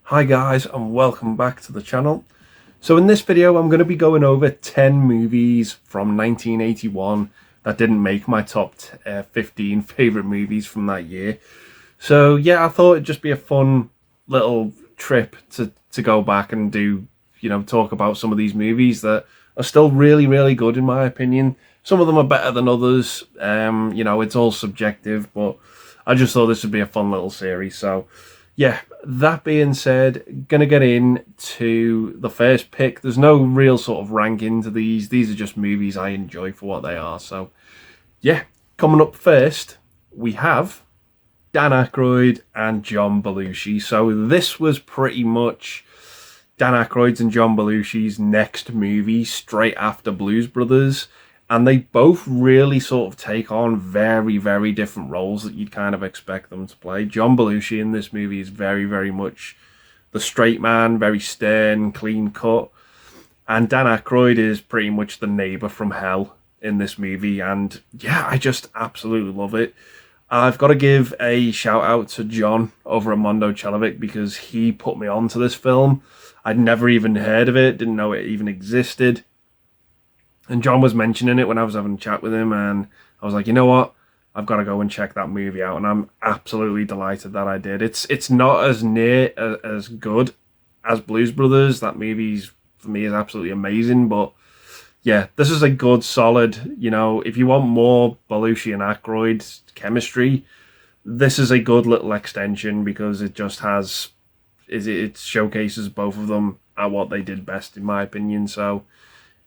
Hi guys, and welcome back to the channel. So in this video I'm going to be going over 10 movies from 1981 that didn't make my top 15 favourite movies from that year. So yeah, I thought it'd just be a fun little trip to go back and do, talk about some of these movies that are still really, really good in my opinion. Some of them are better than others. It's all subjective, but I just thought this would be a fun little series. So yeah, that being said, gonna get into the first pick. There's no real sort of ranking to these. These are just movies I enjoy for what they are. So yeah, coming up first, we have Dan Aykroyd and John Belushi. So this was pretty much Dan Aykroyd's and John Belushi's next movie straight after Blues Brothers. And they both really sort of take on very, very different roles that you'd kind of expect them to play. John Belushi in this movie is very, very much the straight man, very stern, clean cut. And Dan Aykroyd is pretty much the neighbor from hell in this movie. And yeah, I just absolutely love it. I've got to give a shout out to John over at Mondo Celovic because he put me onto this film. I'd never even heard of it, didn't know it even existed. And John was mentioning it when I was having a chat with him, and I was like, you know what? I've got to go and check that movie out, and I'm absolutely delighted that I did. It's not as near as good as Blues Brothers. That movie's for me is absolutely amazing, but yeah, this is a good, solid. If you want more Belushi and Aykroyd chemistry, this is a good little extension because it just has it showcases both of them at what they did best, in my opinion. So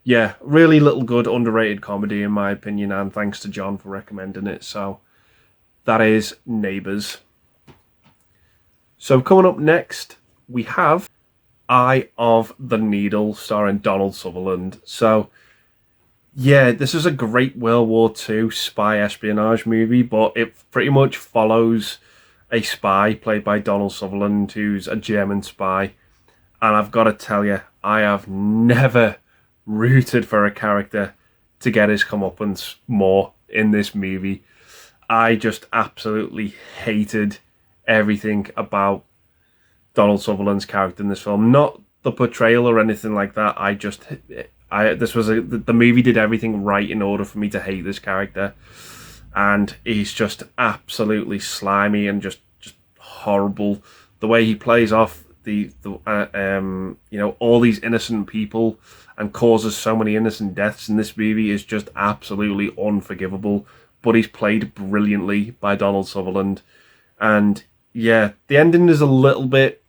yeah, really little good underrated comedy in my opinion, and thanks to John for recommending it. So that is Neighbours. So coming up next, we have Eye of the Needle, starring Donald Sutherland. So yeah, this is a great World War II spy espionage movie, but it pretty much follows a spy played by Donald Sutherland, who's a German spy. And I've got to tell you, I have never rooted for a character to get his comeuppance more in this movie. I just absolutely hated everything about Donald Sutherland's character in this film. Not the portrayal or anything like that. The movie did everything right in order for me to hate this character, and he's just absolutely slimy and just horrible. The way he plays off all these innocent people and causes so many innocent deaths in this movie is just absolutely unforgivable. But he's played brilliantly by Donald Sutherland, and yeah, the ending is a little bit.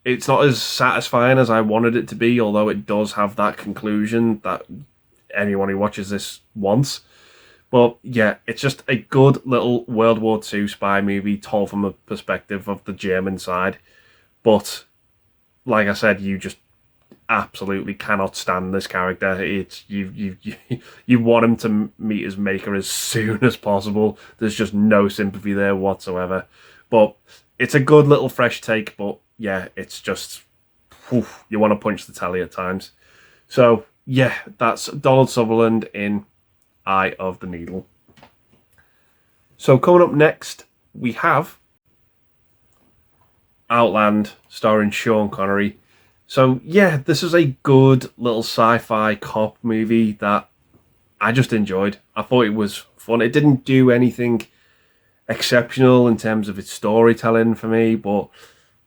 It's not as satisfying as I wanted it to be, although it does have that conclusion that anyone who watches this wants. But yeah, it's just a good little World War II spy movie told from a perspective of the German side. But like I said, you just absolutely cannot stand this character. It's you want him to meet his maker as soon as possible. There's just no sympathy there whatsoever. But it's a good little fresh take. But yeah, it's just you want to punch the telly at times. So yeah, that's Donald Sutherland in Eye of the Needle. So coming up next, we have Outland, starring Sean Connery. So yeah, this is a good little sci-fi cop movie that I just enjoyed. I thought it was fun. It didn't do anything exceptional in terms of its storytelling for me, but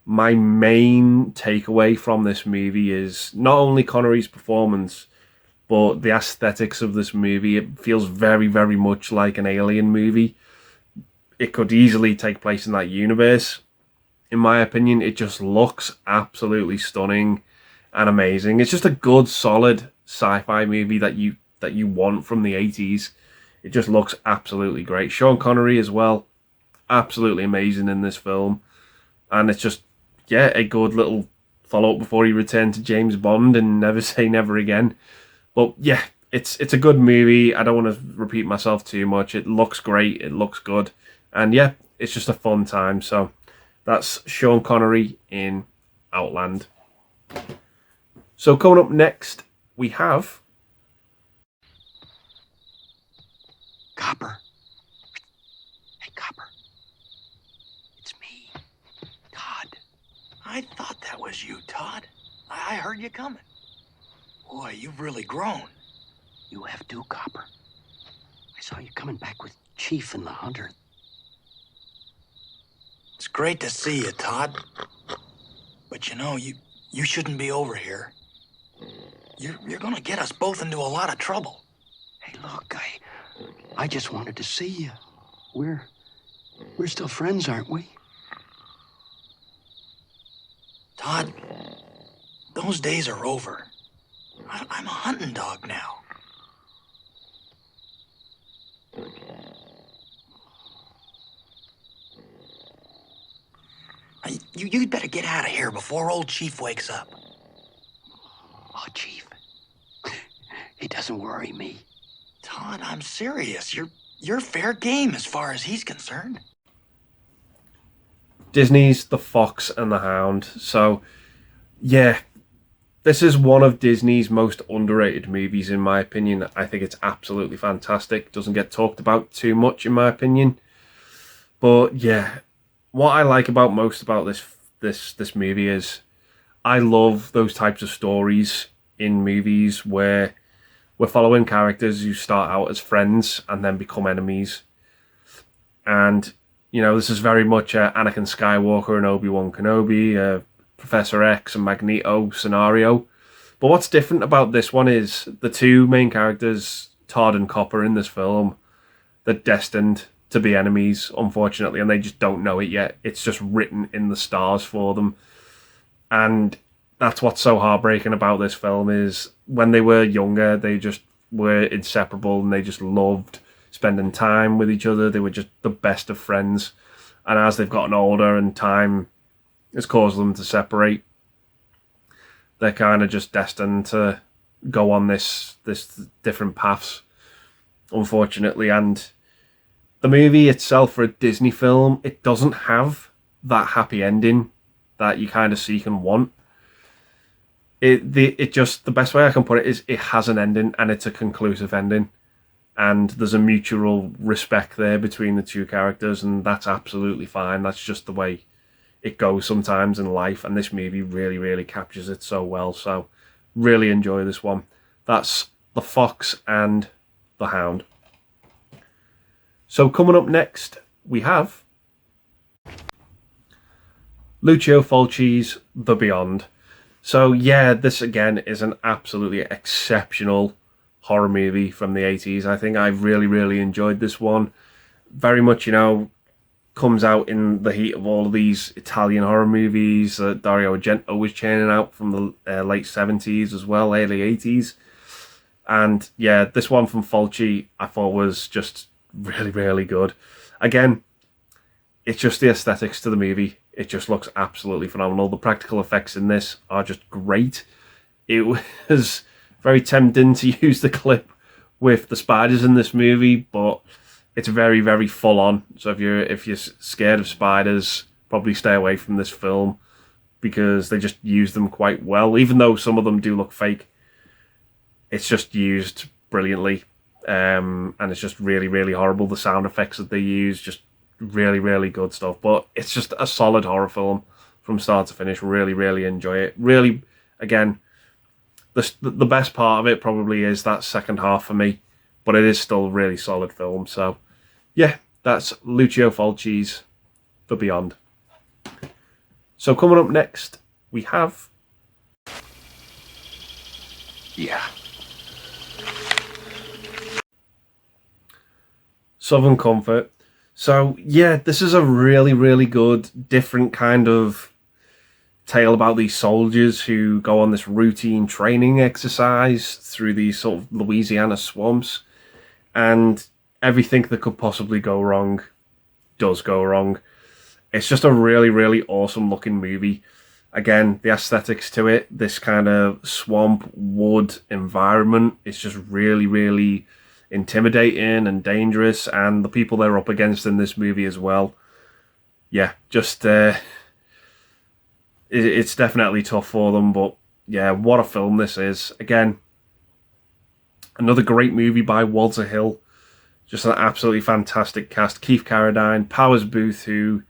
my main takeaway from this movie is not only Connery's performance, but the aesthetics of this movie. It feels very, very much like an Alien movie. It could easily take place in that universe. In my opinion, it just looks absolutely stunning and amazing. It's just a good, solid sci-fi movie that you want from the 80s. It just looks absolutely great. Sean Connery as well, absolutely amazing in this film. And it's just, yeah, a good little follow-up before he returned to James Bond and Never Say Never Again. But yeah, it's a good movie. I don't want to repeat myself too much. It looks great. It looks good. And yeah, it's just a fun time. So that's Sean Connery in Outland. So coming up next, we have Copper. Hey, Copper. It's me, Todd. I thought that was you, Todd. I heard you coming. Boy, you've really grown. You have too, Copper. I saw you coming back with Chief and the Hunter. It's great to see you, Todd. But you know, you shouldn't be over here. You're gonna get us both into a lot of trouble. Hey, look, I just wanted to see you. We're still friends, aren't we? Todd, those days are over. I'm a hunting dog now. You'd better get out of here before old Chief wakes up. Oh, Chief. He doesn't worry me. Todd, I'm serious. You're fair game as far as he's concerned. Disney's The Fox and the Hound. So, yeah, this is one of Disney's most underrated movies, in my opinion. I think it's absolutely fantastic. Doesn't get talked about too much, in my opinion. But yeah, what I like most about this movie is I love those types of stories in movies where we're following characters who start out as friends and then become enemies. And, you know, this is very much Anakin Skywalker and Obi-Wan Kenobi, Professor X and Magneto scenario. But what's different about this one is the two main characters, Todd and Copper, in this film, they're destined to be enemies, unfortunately, and they just don't know it yet. It's just written in the stars for them. And that's what's so heartbreaking about this film is when they were younger, they just were inseparable and they just loved spending time with each other. They were just the best of friends. And as they've gotten older and time has caused them to separate, they're kind of just destined to go on this different paths, unfortunately. And the movie itself, for a Disney film, it doesn't have that happy ending that you kind of seek and want. It just, the best way I can put it is it has an ending and it's a conclusive ending. And there's a mutual respect there between the two characters, and that's absolutely fine. That's just the way it goes sometimes in life, and this movie really, really captures it so well. So, really enjoy this one. That's The Fox and the Hound. So, coming up next, we have Lucio Fulci's The Beyond. So, yeah, this again is an absolutely exceptional horror movie from the 80s. I think I really, really enjoyed this one. Very much, you know, comes out in the heat of all of these Italian horror movies that Dario Argento was churning out from the late 70s as well, early 80s. And yeah, this one from Fulci I thought was just really, really good. Again, it's just the aesthetics to the movie. It just looks absolutely phenomenal. The practical effects in this are just great. It was very tempting to use the clip with the spiders in this movie, but it's very, very full on. So if you're scared of spiders, probably stay away from this film because they just use them quite well. Even though some of them do look fake, it's just used brilliantly, and it's just really, really horrible. The sound effects that they use, just really, really good stuff. But it's just a solid horror film from start to finish. Really, really enjoy it. Really, again, the best part of it probably is that second half for me, but it is still a really solid film. So, yeah, that's Lucio Fulci's The Beyond. So coming up next, we have... Yeah. Southern Comfort. So, yeah, this is a really, really good, different kind of tale about these soldiers who go on this routine training exercise through these sort of Louisiana swamps, and everything that could possibly go wrong does go wrong. It's just a really, really awesome looking movie. Again, the aesthetics to it, this kind of swamp wood environment, it's just really, really intimidating and dangerous, and the people they're up against in this movie as well. Yeah, just it's definitely tough for them, but yeah, what a film this is. Again, another great movie by Walter Hill. Just an absolutely fantastic cast. Keith Carradine, Powers Booth, who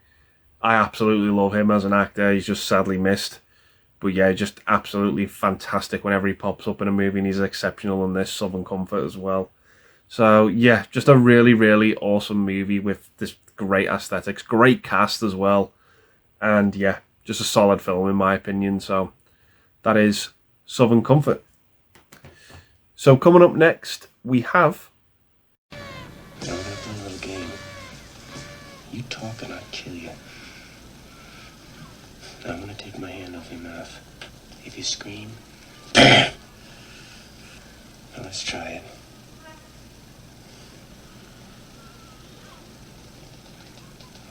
I absolutely love him as an actor. He's just sadly missed. But yeah, just absolutely fantastic whenever he pops up in a movie, and he's exceptional in this, Southern Comfort as well. So yeah, just a really, really awesome movie with this great aesthetics, great cast as well. And yeah, just a solid film in my opinion. So that is Southern Comfort. So coming up next, we have... Now we're gonna play a little game. You talk and I kill you. Now I'm gonna take my hand off your mouth. If you scream... Now let's try it.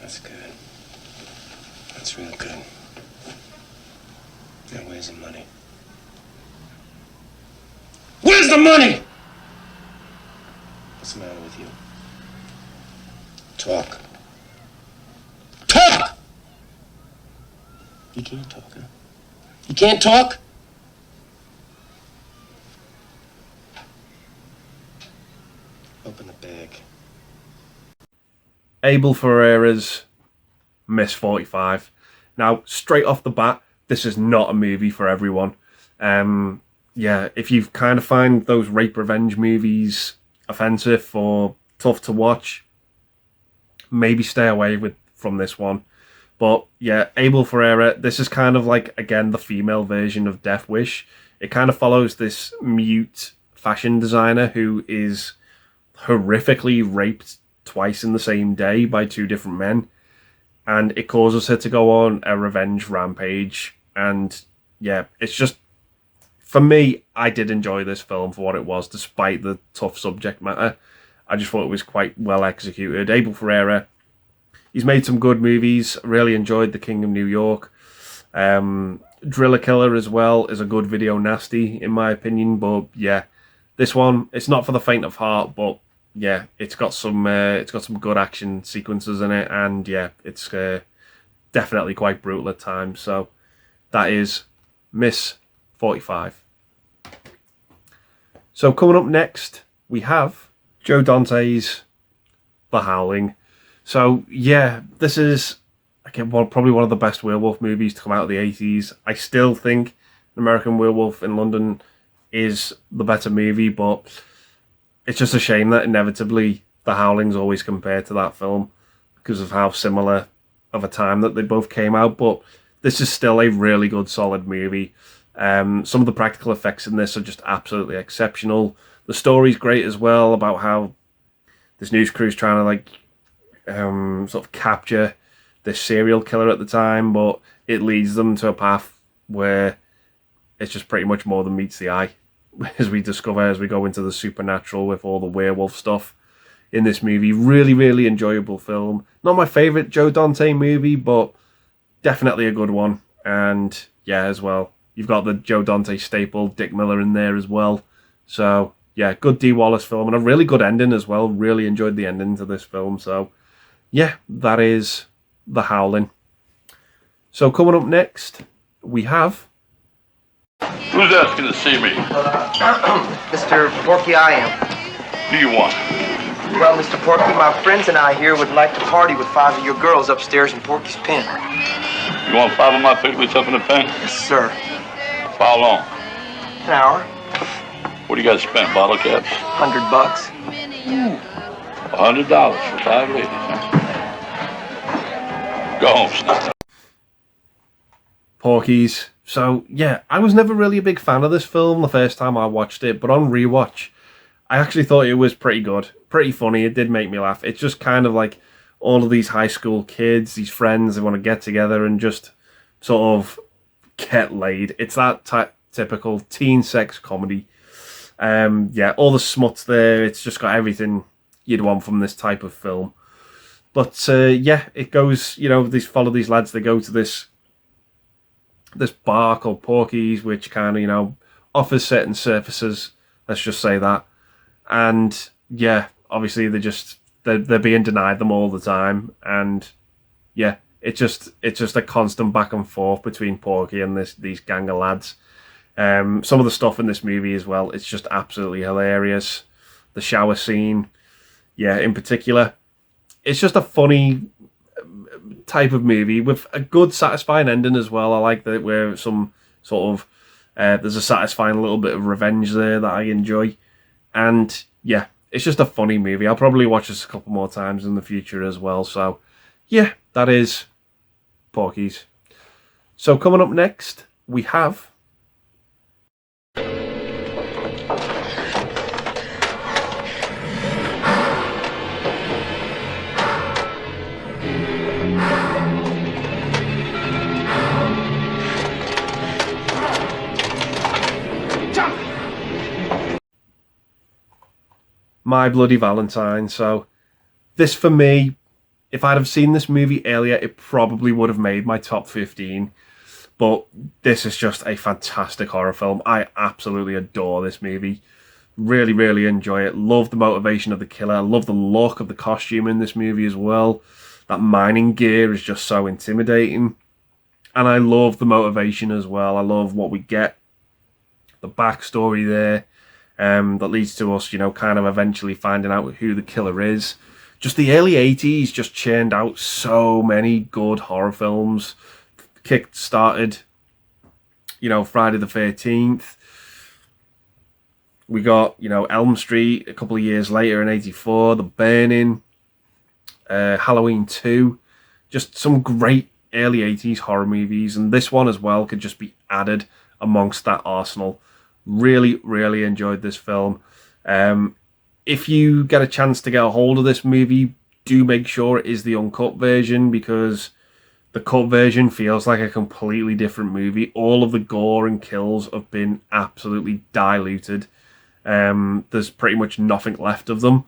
That's good. That's real good. Now where's the money? Where's the money? What's the matter with you? Talk. Talk! You can't talk, huh? You can't talk? Open the bag. Abel Ferreira's Miss 45. Now, straight off the bat, this is not a movie for everyone. Yeah, if you kind of find those rape revenge movies offensive or tough to watch, maybe stay away from this one. But yeah, Abel Ferreira, this is kind of like, again, the female version of Death Wish. It kind of follows this mute fashion designer who is horrifically raped twice in the same day by two different men, and it causes her to go on a revenge rampage. And yeah, it's just, for me, I did enjoy this film for what it was, despite the tough subject matter. I just thought it was quite well executed. Abel Ferreira, he's made some good movies. Really enjoyed The King of New York. Driller Killer as well is a good video nasty, in my opinion. But yeah, this one, it's not for the faint of heart, but yeah, it's got some good action sequences in it, and yeah, it's definitely quite brutal at times. So that is Miss 45. So coming up next, we have Joe Dante's The Howling. So yeah, this is, again, probably one of the best werewolf movies to come out of the 80s. I still think American Werewolf in London is the better movie, but it's just a shame that inevitably The Howling's always compared to that film because of how similar of a time that they both came out. But this is still a really good, solid movie. Some of the practical effects in this are just absolutely exceptional. The story's great as well, about how this news crew's trying to sort of capture this serial killer at the time, but it leads them to a path where it's just pretty much more than meets the eye, as we discover as we go into the supernatural with all the werewolf stuff in this movie. Really, really enjoyable film. Not my favourite Joe Dante movie, but definitely a good one. And yeah, as well, you've got the Joe Dante staple, Dick Miller, in there as well. So yeah, good Dee Wallace film, and a really good ending as well. Really enjoyed the ending to this film. So yeah, that is The Howling. So coming up next, we have... Who's asking to see me? Mr. Porky, I am. What do you want? Well, Mr. Porky, my friends and I here would like to party with 5 of your girls upstairs in Porky's pen. You want 5 of my piglets up in the pen? Yes, sir. For how long? An hour. What do you got to spend? Bottle caps? $100. $100 for 5 ladies, huh? Go home, son. Porky's. So yeah, I was never really a big fan of this film the first time I watched it, but on rewatch, I actually thought it was pretty good, pretty funny. It did make me laugh. It's just kind of like all of these high school kids, these friends, they want to get together and just sort of get laid. It's that typical teen sex comedy. Yeah, all the smuts there. It's just got everything you'd want from this type of film. But yeah, it goes, follow these lads. They go to this bar called Porky's, which kind of, offers certain services. Let's just say that. And yeah, obviously they're being denied them all the time. And yeah, it's just a constant back and forth between Porky and these gang of lads. Some of the stuff in this movie as well, it's just absolutely hilarious. The shower scene, yeah, in particular. It's just a funny type of movie with a good, satisfying ending as well. I like that where some sort of there's a satisfying little bit of revenge there that I enjoy, and yeah, it's just a funny movie. I'll probably watch this a couple more times in the future as well. So yeah, that is Porky's. So coming up next, we have My Bloody Valentine. So this, for me, if I'd have seen this movie earlier, it probably would have made my top 15. But this is just a fantastic horror film. I absolutely adore this movie. Really, really enjoy it. Love the motivation of the killer. Love the look of the costume in this movie as well. That mining gear is just so intimidating. And I love the motivation as well. I love what we get. The backstory there. That leads to us, kind of eventually finding out who the killer is. Just the early 80s just churned out so many good horror films. Kick-started, Friday the 13th. We got, Elm Street a couple of years later in 84. The Burning. Halloween 2. Just some great early 80s horror movies. And this one as well could just be added amongst that arsenal. Really, really enjoyed this film. If you get a chance to get a hold of this movie, do make sure it is the uncut version, because the cut version feels like a completely different movie. All of the gore and kills have been absolutely diluted. There's pretty much nothing left of them.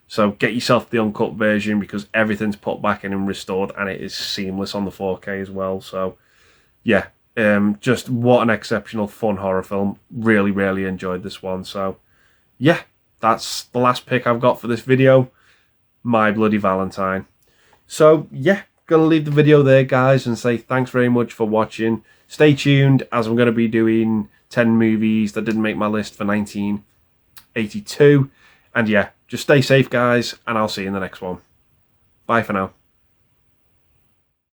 So get yourself the uncut version, because everything's put back in and restored, and it is seamless on the 4K as well. So yeah. Just what an exceptional fun horror film. Really, really enjoyed this one. So yeah, that's the last pick I've got for this video. My Bloody Valentine. So yeah, gonna leave the video there, guys, and say thanks very much for watching. Stay tuned, as I'm going to be doing 10 movies that didn't make my list for 1982. And yeah, just stay safe, guys, and I'll see you in the next one. Bye for now.